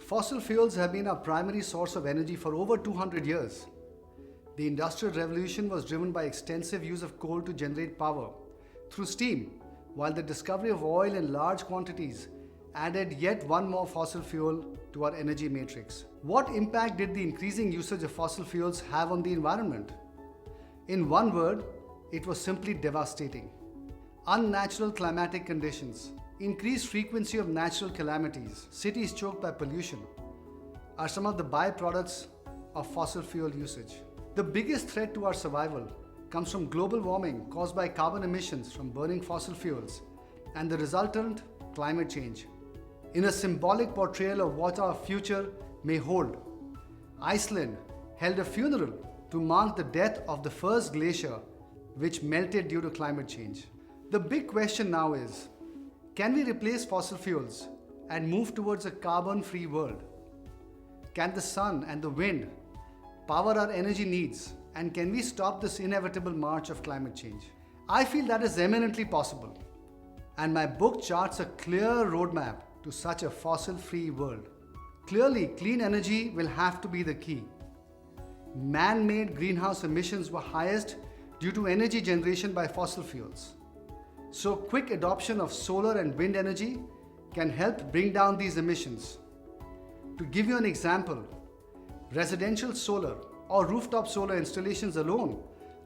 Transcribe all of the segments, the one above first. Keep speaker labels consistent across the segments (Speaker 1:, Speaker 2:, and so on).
Speaker 1: Fossil fuels have been our primary source of energy for over 200 years. The Industrial Revolution was driven by extensive use of coal to generate power through steam, while the discovery of oil in large quantities added yet one more fossil fuel to our energy matrix. What impact did the increasing usage of fossil fuels have on the environment? In one word, it was simply devastating. Unnatural climatic conditions, increased frequency of natural calamities, cities choked by pollution are some of the byproducts of fossil fuel usage. The biggest threat to our survival comes from global warming caused by carbon emissions from burning fossil fuels and the resultant climate change. In a symbolic portrayal of what our future may hold, Iceland held a funeral to mark the death of the first glacier which melted due to climate change. The big question now is, can we replace fossil fuels and move towards a carbon-free world? Can the sun and the wind power our energy needs, and can we stop this inevitable march of climate change? I feel that is eminently possible, and my book charts a clear roadmap to such a fossil-free world. Clearly, clean energy will have to be the key. Man-made greenhouse emissions were highest due to energy generation by fossil fuels. So quick adoption of solar and wind energy can help bring down these emissions. To give you an example, residential solar or rooftop solar installations alone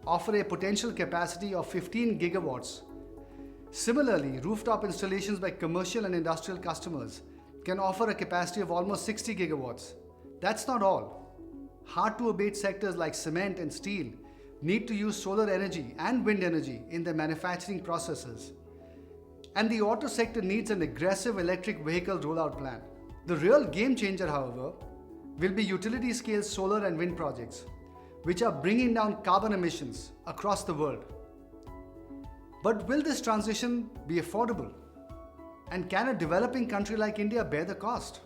Speaker 1: offer a potential capacity of 15 gigawatts. Similarly, rooftop installations by commercial and industrial customers can offer a capacity of almost 60 gigawatts. That's not all. Hard-to-abate sectors like cement and steel need to use solar energy and wind energy in their manufacturing processes. And the auto sector needs an aggressive electric vehicle rollout plan. The real game changer, however, will be utility-scale solar and wind projects, which are bringing down carbon emissions across the world. But will this transition be affordable? And can a developing country like India bear the cost?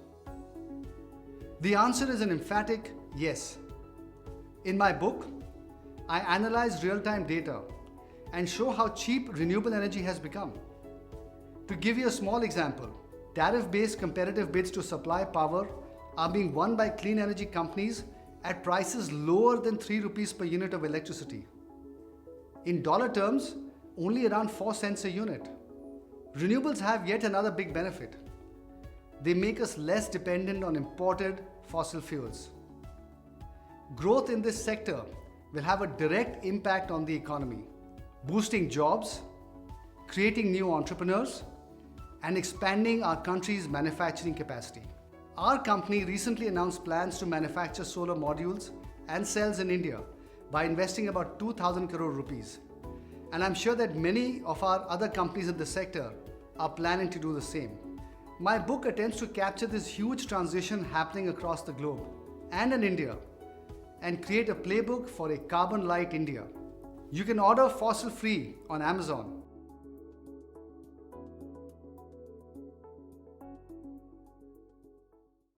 Speaker 1: The answer is an emphatic yes. In my book, I analyze real-time data and show how cheap renewable energy has become. To give you a small example, tariff-based competitive bids to supply power are being won by clean energy companies at prices lower than 3 rupees per unit of electricity. In dollar terms, only around 4 cents a unit. Renewables have yet another big benefit. They make us less dependent on imported fossil fuels. Growth in this sector will have a direct impact on the economy, boosting jobs, creating new entrepreneurs, and expanding our country's manufacturing capacity. Our company recently announced plans to manufacture solar modules and cells in India by investing about 2,000 crore rupees. And I'm sure that many of our other companies in the sector are planning to do the same. My book attempts to capture this huge transition happening across the globe and in India and create a playbook for a carbon light India. You can order Fossil Free on Amazon.